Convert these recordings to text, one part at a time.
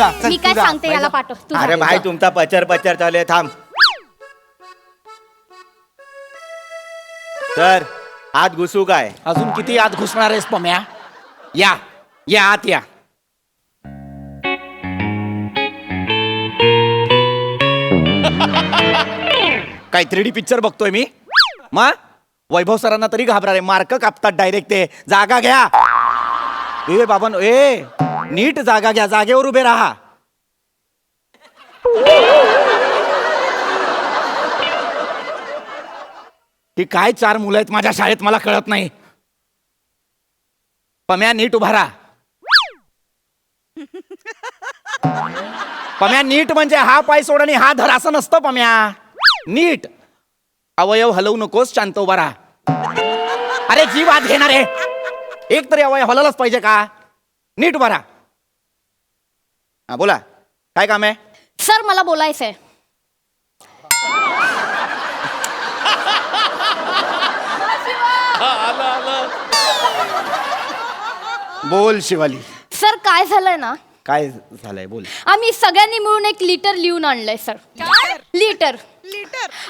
जा, चल, मी तू काय जा. सांगते याला पाठव तू अरे जा. भाई तुमचा पचर पचर चालू आहे, थांब. सर आत घुसू काय? अजून किती आत घुसणार आहेस पम्या? या या आत या. काय 3D पिक्चर बघतोय मी? मग वैभव सरांना तरी घाबरा रे, मार्क कापतात डायरेक्ट ते. जागा घ्या ए बाबन, ए नीट जागा घ्या, जागेवर उभे राहा. ही काय 4 मुलं आहेत माझ्या शाळेत मला कळत नाही. पम्या नीट उभा राहा. पम्या नीट म्हणजे हा पाय सोड आणि हा धर असं नसतं पम्या. नीट अवयव हलवू नकोस, शांत उभा राहा. अरे जीव आत घेणार आहे, एक तरी अवयव हलवलाच पाहिजे का? नीट उभा राहा. हा बोला, काय काम आहे? सर मला बोलायचंय. बोल शिवाली. सर काय झालंय ना, काय झालंय बोल. आम्ही सगळ्यांनी मिळून एक लिटर लिहून आणलंय सर. लिटर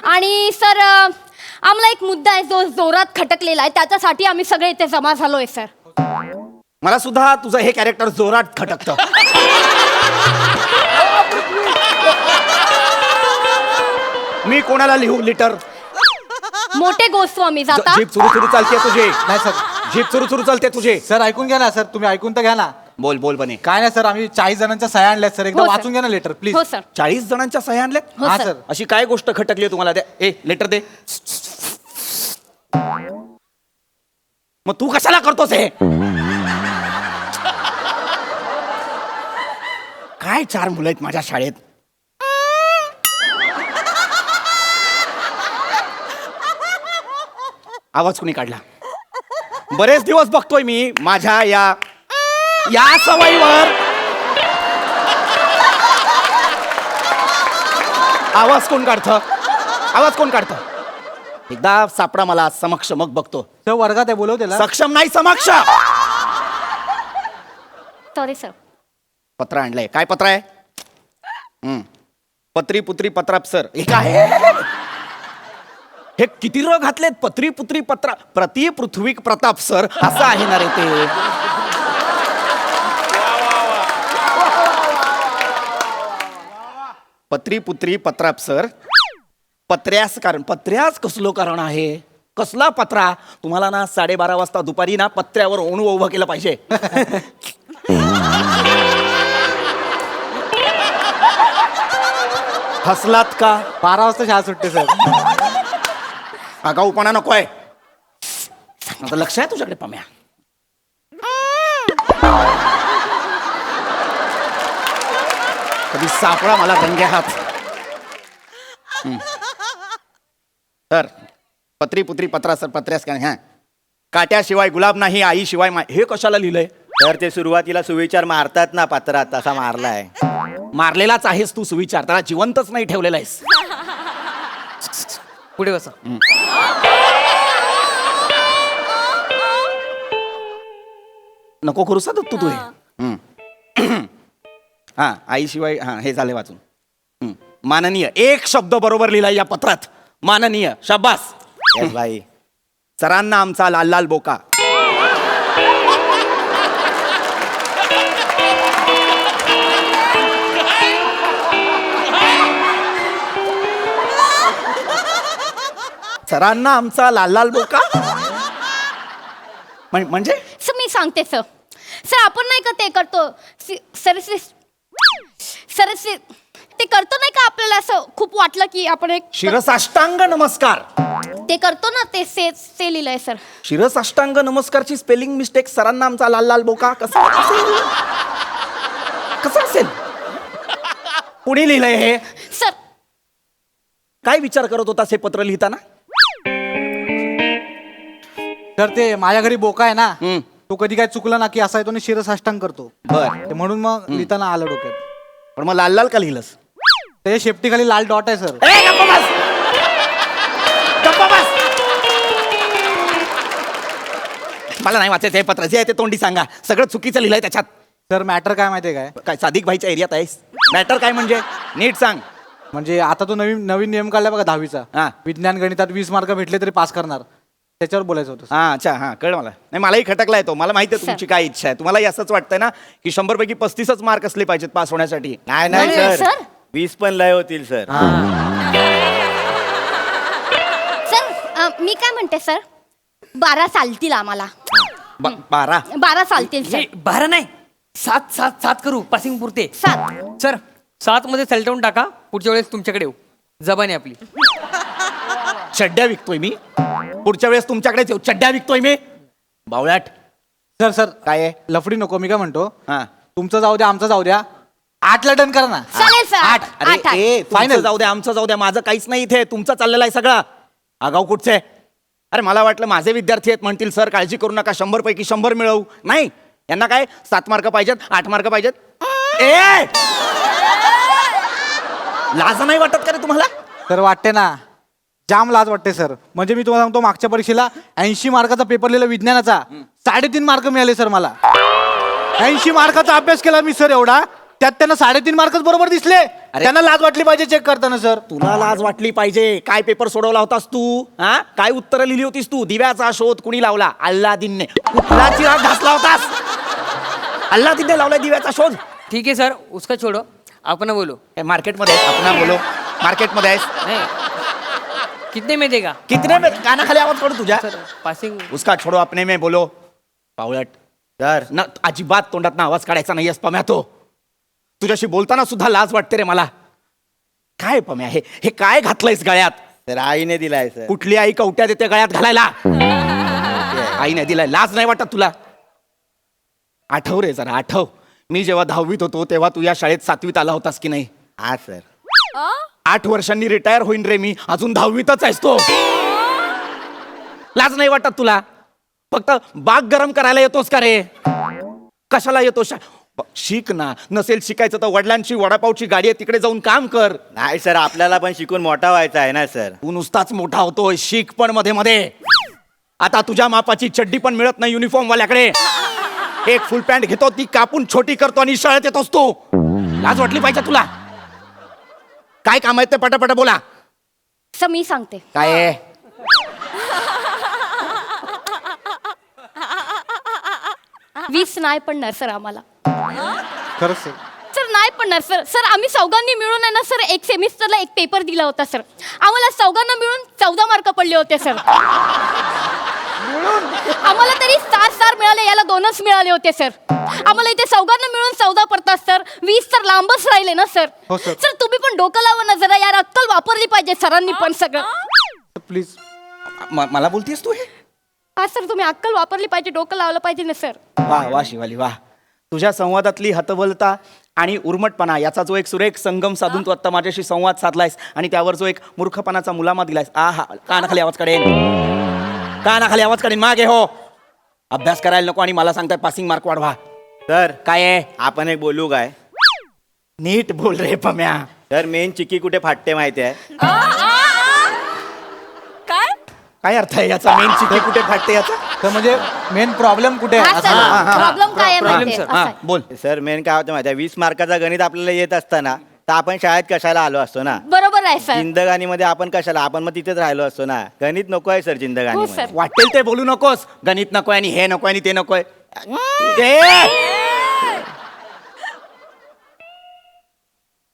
आणि सर आम्हाला एक मुद्दा आहे जो जोरात खटकलेला आहे, त्याच्यासाठी आम्ही सगळे इथे जमा झालोय सर. मला सुद्धा तुझं हे कॅरेक्टर जोरात खटकतं. मी कोणाला लिहू लिटर? मोठे गोस्वामी जाता. जीप सुरू सुरू चालते तुझे. नाही सर. जीप सुरू सुरू चालते तुझे. सर ऐकून घ्या ना सर, तुम्ही ऐकून तर घ्या ना. बोल बोल बने. काय नाही सर, आम्ही 40 जणांच्या सह्या आणल्यात सर, एकदा हो, सर. वाचून घ्या ना लेटर प्लीज. हो सर. 40 जणांच्या सह्या आणल्यात? हो, हा सर. सर. अशी काय गोष्ट खटकली आहे तुम्हाला? द्या ए लेटर दे. मग तू कशाला करतोस हे? काय 4 मुलं आहेत माझ्या शाळेत. आवाज कुणी काढला? बरेच दिवस बघतोय मी माझ्या या सवयीवर. आवाज कोण काढतं? आवाज कोण काढतं? एकदा सापडा मला समक्ष, मग बघतो. सर वर्गात आहे, बोलव त्याला. सक्षम नाही, समक्ष. Sorry sir. पत्र आणलंय. काय पत्र आहे? पत्री पुत्री पत्राप सर. हे काय? हे किती र घातलेत? पत्री पुत्री पत्र प्रति पृथ्वी प्रताप सर असं आहे ना रे ते. पत्री पुत्री पत्राप सर. पत्र्यास कारण, पत्र्यास कसलो कारण आहे? कसला पत्रा? तुम्हाला ना 12:30 वाजता दुपारी ना पत्र्यावर ओणू उभं केलं पाहिजे. हसलात का? 12 वाजता शाळा सुटते सर. आगाऊपणा नकोय. आता लक्ष आहे तुझ्याकडे पम्या. कधी सापडा मला रंगे हात. तर पत्री पुत्री पत्रा सर पत्र्यास काय? हा, काट्याशिवाय गुलाब नाही, आईशिवाय हे कशाला लिहिलंय? तर ते सुरुवातीला सुविचार मारतात ना पात्रात, तसा मारलाय. मारलेलाच आहेस तू सुविचार, त्याला जिवंतच नाही ठेवलेला आहेस. पुढे बसा. नको करू सा तू हे. हा आईशिवाय, हा हे झाले वाचून. माननीय, एक शब्द बरोबर लिहिलाय या पत्रात. माननीय, शाबास. येस भाई. सरांना आमचा लाल लाल बोका. सरांना आमचा लाल लाल बोका म्हणजे सर मी सांगते सर. सर आपण नाही का ते करतो सर सर ते करतो नाही का, आपल्याला असं खूप वाटलं की आपण एक शिरसाष्टांग नमस्कार. ते करतो ना, ते से लिहिलंय सर. शिरसाष्टांग नमस्कारची स्पेलिंग मिस्टेक. सरांना आमचा लाल लाल बोका कसं असेल? कुणी लिहिलंय हे? सर काय विचार करत होतास हे पत्र लिहिताना? तर ते माझ्या घरी बोका आहे ना, हम्म. तो कधी काय चुकला ना की असा येतो आणि शिरसाष्टांग करतो. बर, ते म्हणून मग लिहिताना आलं डोक्यात. पण मग लाल लाल का लिहिलंस? त्याच्या शेपटीखाली लाल डॉट आहे सर. ए, गप्प बस. गप्प बस. मला नाही वाचायचं हे पत्र. जे आहे ते तोंडी सांगा. सगळं चुकीचं लिहिलंय त्याच्यात. सर मॅटर काय माहितीये काय काय सादिक भाईच्या एरियात आहेस? मॅटर काय म्हणजे नीट सांग. म्हणजे आता तो नवीन नवीन नियम काढला बघा 10वीचा हा. विज्ञान गणितात 20 मार्क भेटले तरी पास करणार त्याच्यावर बोलायचं होतं हा अच्छा हा कळ मला. नाही मलाही खटकलाय तो. मला माहिती आहे तुमची काय इच्छा आहे. तुम्हालाही असंच वाटतंय ना की 100 पैकी 35च मार्क असले पाहिजेत पास होण्यासाठी. नाही नाही, नाही सर. सर 20 पण लय होतील सर. सर मी काय म्हणते सर 12 चालतील आम्हाला. 12 12 चालतील सर. 12 नाही 7 करू पासिंग पुरते. 7. सर 7 मध्ये सलटवून टाका. पुढच्या वेळेस तुमच्याकडे येऊ. जबान आहे आपली. चड्ड्या विकतोय मी. पुढच्या वेळेस तुमच्याकडेच येऊ. चड्ड्या विकतोय मी. बावळाट. सर सर काय आहे? लफडी नको मी काय म्हणतो हा. तुमचं जाऊ द्या आमचं जाऊ द्या 8ला डन करा ना. चालेल सर 8. अरे ए Final. फायनल जाऊ द्या आमचं जाऊ द्या. माझं काहीच नाही इथे. तुमचं चाललेलं आहे सगळं. आगाऊ कुठचे? अरे मला वाटलं माझे विद्यार्थी आहेत म्हणतील सर काळजी करू नका 100 पैकी 100 मिळवू. नाही यांना काय 7 मार्क पाहिजेत 8 मार्क पाहिजेत. ए लाज नाही वाटत का रे तुम्हाला? तर वाटते ना जाम लाज वाटते सर. म्हणजे मी तुम्हाला सांगतो मागच्या परीक्षेला 80 मार्काचा पेपर लिहिला विज्ञानाचा 3.5 मार्क मिळाले सर मला. 80 मार्काचा अभ्यास केला मी सर एवढा त्यात त्यांना 3.5 मार्कच बरोबर दिसले. त्यांना लाज वाटली पाहिजे चेक करताना सर. तुला लाज वाटली पाहिजे. काय पेपर सोडवला होतास तू? हा काय उत्तरं लिहिली होतीस तू? दिव्याचा शोध कुणी लावला? अल्लादीनने. कुठला चिराग घासला होतास? अल्लादीनने लावलाय दिव्याचा शोध. ठीक है सर उसका छोड़ो. आपण बोलो. मार्केटमध्ये आपण बोलो. मार्केटमध्ये आहेस. नहीं कितने में देगा? कितने में? कानाखाली आवाज पडू तुझ्या. Sir passing. उसका छोडो अपने में बोलो. पावळट. सर ना अजिबात तोंडात ना आवाज काढायचा नाही पम्या. तो तुझ्याशी बोलताना सुद्धा लाज वाटते रे मला. काय पम्या हे काय घातलंयस गळ्यात? सर आईने दिलाय सर. कुठली आई कवट्या देते गळ्यात घालायला? आईने दिलाय. लाज नाही वाटत तुला? आठव रे जरा आठव. मी जेव्हा 10वीत होतो तेव्हा तू या शाळेत 7वीत आला होतास की नाही? हा सर. 8 वर्षांनी रिटायर होईन रे मी. अजून 10वीतच आहेस तो. लाज नाही वाटत तुला? फक्त बाग गरम करायला येतोस का रे? कशाला येतो? शिक ना. नसेल शिकायचं तर वडिलांची वडापावची गाडी आहे तिकडे जाऊन काम कर. नाही सर आपल्याला पण शिकून मोठा व्हायचा आहे ना सर. तू नुसताच मोठा होतोय. शिक पण मध्ये मध्ये. आता तुझ्या मापाची चड्डी पण मिळत नाही युनिफॉर्म वाल्याकडे. एक फुल पॅन्ट घेतो ती कापून छोटी करतो आणि शाळेत येतोस तू. लाज वाटली पाहिजे तुला? काय काम आहे ते पटापट बोला. सर मी सांगते. काय आहे? 20 नाही पडणार सर आम्हाला. खरंच सर. सर नाही पडणार सर. सर आम्ही चौघांनी मिळून आहे ना सर एक सेमिस्टरला एक पेपर दिला होता सर. आम्हाला चौघांना मिळून 14 मार्क पडले होते सर. आम्हाला तरी 7 मिळाले याला 2च मिळाले होते सर. आम्हाला इथे चौघांना मिळून 14 पडतात सर. 20 तर लांबच राहिले ना सर. हो, सर. सर तुम्ही पण डोकं लावा ना जरा यार. अक्कल वापरली पाहिजे सरांनी पण सगळं. प्लीज मला बोलतेस तू हे? हा सर तुम्ही अक्कल वापरली पाहिजे. डोकं लावलं पाहिजे ना सर. वा वा शिवाली वा. तुझ्या संवादातली हतबलता आणि उर्मटपणा याचा जो एक सुरेख संगम साधून तू आता माझ्याशी संवाद साधलायस आणि त्यावर जो एक मूर्खपणाचा मुलामा दिलायस. हा कानाखाली आवाज काढेन. कानाखाली आवाज काढेन. मागे हो. अभ्यास करायला नको आणि मला सांगताय पासिंग मार्क वाढवा. सर काय आहे? आपण एक बोलू काय? नीट बोल रे पम्या. सर मेन चिक्की कुठे फाटते माहिती आहे? काय अर्थ आहे याचा? मेन चिठी कुठे फाटते याचा? तर म्हणजे मेन प्रॉब्लेम कुठे आहे हा असं सर ना? प्रॉब्लेम काय आहे problem, माहिती sir. आहे? हा असं आहे. बोल. सर मेन काय होतं माहिती आहे? 20 मार्काचा गणित आपल्याला येत असताना तर आपण शाळेत कशाला आलो असतो ना? बरोबर आहे सर. जिंदगानीमध्ये आपण कशाला? आपण मग तिथेच राहिलो असतो ना. गणित नको आहे सर हो जिंदगानीमध्ये. सर. वाटेल ते बोलू नकोस. गणित नकोय आणि हे नकोय आणि ते नकोय.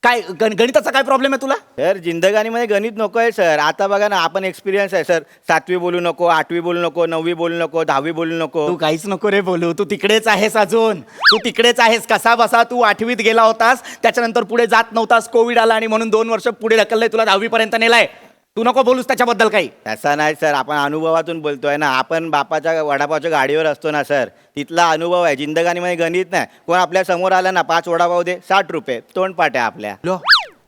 काय गणिताचा काय प्रॉब्लेम आहे तुला? सर जिंदगानीमध्ये गणित नको आहे सर. आता बघा ना आपण एक्सपिरियन्स आहे सर. 7वी बोलू नको, 8वी बोलू नको, 9वी बोलू नको, 10वी बोलू नको. तू काहीच नको रे बोलू. तू तिकडेच आहेस अजून. तू तिकडेच आहेस. कसा बसा तू 8वीत गेला होतास त्याच्यानंतर पुढे जात नव्हतास. कोविड आला आणि म्हणून 2 वर्ष पुढे ढकललंय तुला. 10वी पर्यंत नेलाय. तू नको बोलूस त्याच्याबद्दल काही. तसा नाही सर. आपण अनुभवातून बोलतोय ना. आपण बापाच्या वडापावच्या गाडीवर असतो ना सर. तिथला अनुभव आहे. जिंदगानीमध्ये गणित नाही. कोण आपल्या समोर आला ना 5 वडापाव दे 60 रुपये तोंडपाट आहे आपल्या.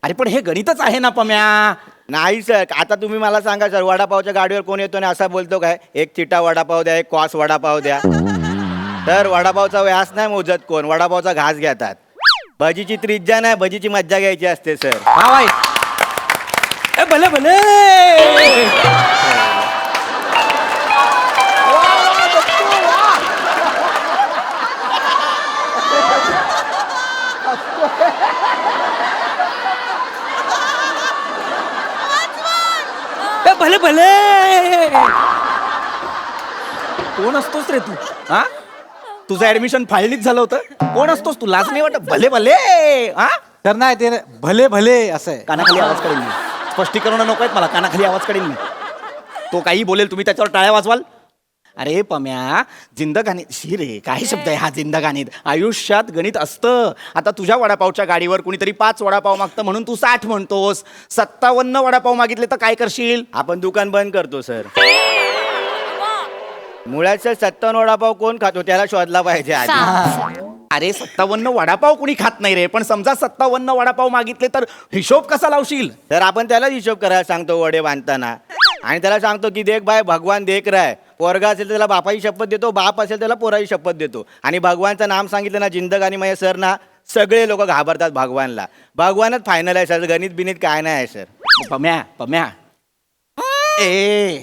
अरे पण हे गणितच आहे ना पम्या. नाही सर. आता तुम्ही मला सांगा सर वडापावच्या गाडीवर कोण येतो ना असा बोलतो काय? एक चिटा वडापाव द्या, एक कॉस वडापाव द्या. तर वडापावचा व्यास नाही मोजत कोण. वडापावचा घास घेतात. भजीची त्रिज्या नाही. भजीची मज्जा घ्यायची असते सर. हा भाई भले भले. भले भले. कोण असतोस रे तू? हा, तुझं ऍडमिशन फाळणीत झालं होतं. कोण असतोस तू? लाज नाही वाटत? भले भले. हा, तर नाही ते भले भले असं आहे. कानाखाली आवाज काढेल मी. स्पष्टीकरण नको आहेत मला. कानाखाली आवाज काढेल मी. तो काही बोलेल, तुम्ही त्याच्यावर टाळ्या वाजवाल. अरे पम्या, जिंदगानी शी रे, काय शब्द आहे हा जिंदगानीत. आयुष्यात गणित असतं. आता तुझ्या वडापावच्या गाडीवर कुणीतरी 5 वडापाव मागतं म्हणून तू 60 म्हणतोस. 57 वडापाव मागितले तर काय करशील? आपण दुकान बंद करतो सर. मुळात सर 57 वडापाव कोण खातो त्याला शोधला पाहिजे आधी. सांग. अरे 57 वडापाव कुणी खात नाही रे, पण समजा 57 वडापाव मागितले तर हिशोब कसा लावशील? तर आपण त्याला हिशोब करायला सांगतो वडे बांधताना, आणि त्याला सांगतो की देख भाई भगवान देख रहा है. पोरगा असेल तर त्याला बापाची शपथ देतो, बाप असेल त्याला पोराची शपथ देतो. आणि भगवानचं नाम सांगितलं ना जिंदगानी म्हणजे सर ना सगळे लोक घाबरतात भगवानला. भगवानच फायनल आहे सर, गणित बिनीत काय नाही आहे सर. पम्या पम्या ए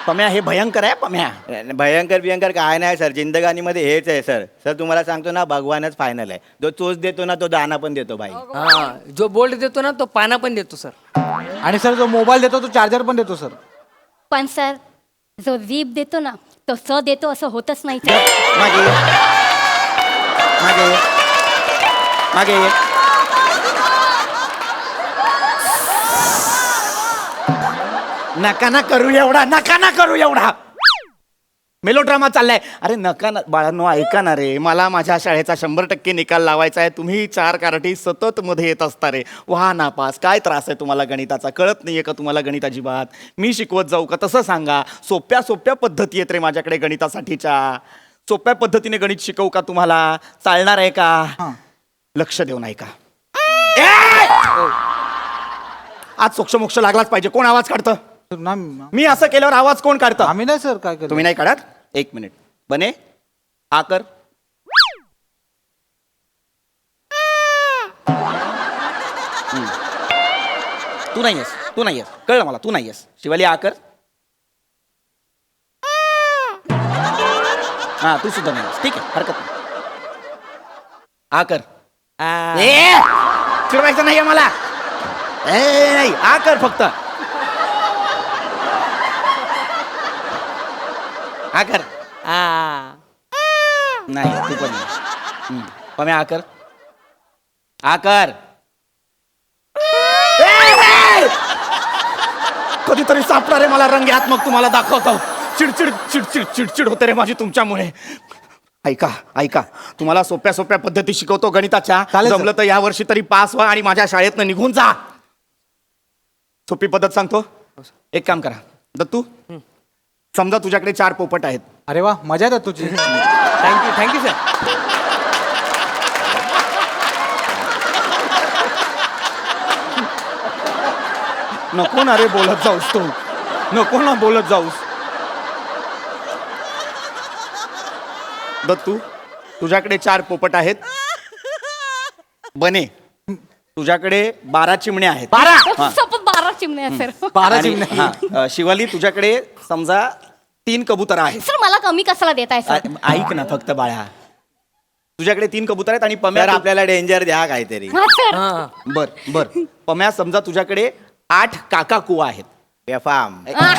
पम्या, हे भयंकर आहे पम्या. भयंकर बियंकर काय नाही सर, जिंदगानीमध्ये हेच आहे सर. सर तुम्हाला सांगतो ना भगवानच फायनल आहे. जो चोच देतो ना तो दाना पण देतो भाई. हा, जो बोल्ट देतो ना तो पाना पण देतो सर. आणि सर जो मोबाईल देतो तो चार्जर पण देतो सर. पण सर जो जीभ देतो ना तो स देतो असं होतच नाही सर. मागे ये. मागे ये. मागे ये. नका ना करू एवढा, नका ना करू एवढा. मेलोड्रामा चाललाय. अरे नका ना बाळांनो, ऐका ना रे. मला माझ्या शाळेचा 100% निकाल लावायचा आहे. तुम्ही 4 कारटी सतत मध्ये येत असता रे. वाह नापास. काय त्रास आहे तुम्हाला गणिताचा? कळत नाहीये का तुम्हाला गणित अजिबात? मी शिकवत जाऊ का? तसं सांगा. सोप्या सोप्या पद्धती आहेत रे माझ्याकडे गणितासाठीच्या. सोप्या पद्धतीने गणित शिकवू का तुम्हाला? चालणार आहे का? लक्ष देऊन ऐका. आज सोक्षमोक्ष लागलाच पाहिजे. कोण आवाज काढतं? सर, ना मी असं केल्यावर आवाज कोण काढतं? आम्ही नाही सर काय केलं. तुम्ही नाही काढत? 1 मिनिट. बने हा कर. तू नाही आहेस, तू नाही आहेस, कळलं मला. तू नाही आहेस. शिवाली हा कर. हा, तू सुद्धा नाही आहेस. ठीक आहे, हरकत नाही. हा कर. ए, चिडवायचं नाहीये मला. ए नाही, हा कर फक्त. हा कर. नाही तू पण नाही. पम्या हा कर. हा कर. कधीतरी सापडा रे मला रंगे हात, मग तुम्हाला दाखवतो. चिडचिड चिडचिड चिडचिड होते रे माझी तुमच्यामुळे. ऐका ऐका, तुम्हाला सोप्या सोप्या पद्धती शिकवतो गणिताच्या. चालेल सर. जमलं तर या वर्षी तरी पास व्हा आणि माझ्या शाळेतनं निघून जा. सोपी पद्धत सांगतो. एक काम करा दत्तू, समजा तुझ्याकडे 4 पोपट आहेत. अरे वा, मजा आहे तुझी. Thank you sir. नको ना रे बोलत जाऊस तू. नको ना बोलत जाऊस. दत्तू, तुझ्याकडे 4 पोपट आहेत. बने, तुझ्याकडे 12 चिमण्या आहेत. 12? सपोज 12 चिमण्या सर. 12 आणि- चिमण्या. हा, शिवाली तुझ्याकडे समजा 3 कबूतर आहेत. सर मला कमी कशाला देताय सर? ऐक ना फक्त बाळा, तुझ्याकडे 3 कबूतर आहेत आणि सर पम्या आपल्याला डेंजर द्या काहीतरी. हा सर. हा. बर बर. पम्या समजा तुझ्याकडे 8 काका कुवा आहेत. बेफाम. हा.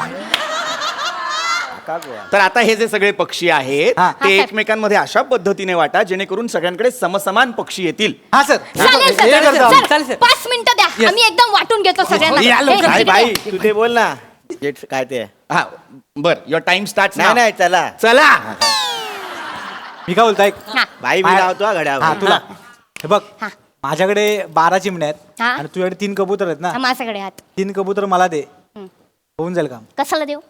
तर आता हे जे सगळे पक्षी आहेत हा. ते हा, सर. एकमेकांमध्ये अशा पद्धतीने वाटा जेणेकरून सगळ्यांकडे समसमान पक्षी येतील. हा सर. चालेल हे सर. करतो आम्ही. चालेल, सर सर. 5 मिनिटं द्या. Yes. आम्ही एकदम वाटून घेतो सगळ्यांना. या लवकर. हे, भाई इकडे. भाई तू ते बोल ना. काय ते? हा बर, युअर टाइम स्टार्ट. नाही नाही चला. चला. मी काय बोलतो ऐक. हा. भाई मी लावतो हा हा घड्यावर. तुला हे बघ, हा. माझ्याकडे 12 चिमण्या आहेत हा. आणि तुझ्याकडे 3 कबूतर आहेत ना. हा, माझ्याकडे आहात. 3 कबूतर मला दे, हं. होऊन जाईल काम. कशाला देऊ?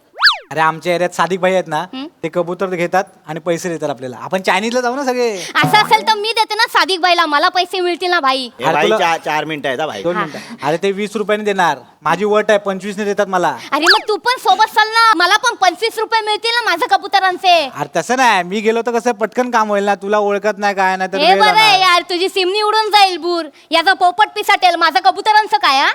अरे आमच्या एरियात सादिक भाई आहेत ना, हं. ते कबूतर घेतात आणि पैसे देतात आपल्याला. आपण चायनीजला जाऊ ना सगळे. असं असेल तर मी देते ना सादिक बाईला, मला पैसे मिळतील ना भाई. हे अरे भाई तुला- 4 मिनिटं आहेत हा भाई. 2 मिनिटं. अरे ते 20 रुपयाने देणार. माझी वट आहे 25 ने देतात मला. अरे मग तू पण सोबत चल ना, मला पण 25 रुपये मिळतील ना माझ्या कबुतरांचे. अरे तसं नाही, मी गेलो तर कसं पटकन काम होईल ना. तुला ओळखत नाही काय नाही तर हे वेळ बरं आहे जाणार. यार, तुझी सिमनी उडून जाईल बूर. याचा पोपट पिसाटेल, माझा कबुतरांचं काय हा?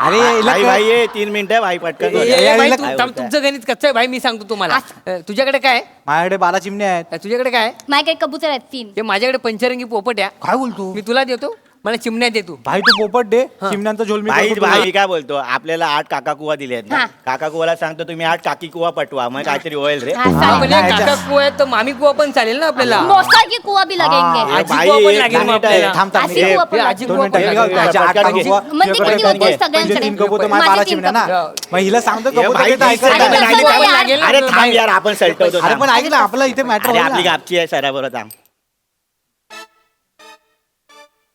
अरे हिला भाई कळ- भाई ये 3 मिनिटं भाई पटकन ए, बोल. ए, ए, भाई, याला तू काय थांब, तुमचं गणित कच्चं आहे भाई, मी सांगतो तुम्हाला. तुझ्याकडे काय आहे? माझ्याकडे 12 चिमण्या आहेत. तुझ्याकडे काय आहे? माझ्याकडे कबूतर आहेत 3. ते माझ्याकडे पंचरंगी पोपट आहे. काय बोलतो? मी तुला देतो. मला चिमण्या दे तू भाई तू पोपट दे चिमण्यांचा झोल मी भाई करतो तुला. भाई काय बोलतो आपल्याला 8 काका कुवा दिले आहेत ना हा. काका कुवाला सांगतो तुम्ही 8 काकी कुवा पटवा मग काहीतरी होईल रे हा, हा, चालेल. म्हणजे नाही, काका कुवा आहे तर मामी कुवा पण चालेल ना आपल्याला मौसा की कुआ भी लगेंगे ए, आजी भाई, कुवा पण एक लागेल मग मिनिट आहे. आपल्याला. थांब थांब आजी हे- कुवा पण हे लागेल. आजी दोन कुवा मिनिटं पण हे लागेल. बघ, त्याच्या आठ पटकन काका घे. कुवा, म्हणजे तुझ्याकडे किती तीन होतील कबूतर. सगळ्यांकडे? म्हणजे 3 कबूतर माझे माझ्या 3 चिमण्या ना कबूतर. मग हिला सांगतो ए, कबूतर भाई, देता ऐकायला अरे, नाही. तसं कुवा नाही पण यार. लागेल ना अरे तुला थांब बाई. यार आपण सलटवतो अरे पण ऐक ना आपलं इथे मॅटर अरे होईल आपली ना. गापची आहे सराबरोबर थांब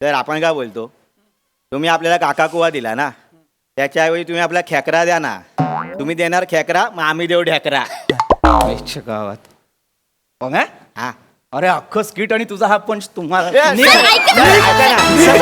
तर आपण काय बोलतो तुम्ही आपल्याला काका कुवा दिला ना त्याच्याऐवजी तुम्ही आपला खेकरा द्या ना तुम्ही देणार खेकरा मग आम्ही देऊ ढेकरा आईच्या गावात मग हा? हा अरे अख्खं स्किट आणि तुझा हा पंच तुम्हाला ए, निघ. सर, ऐका. ऐका ना. सर,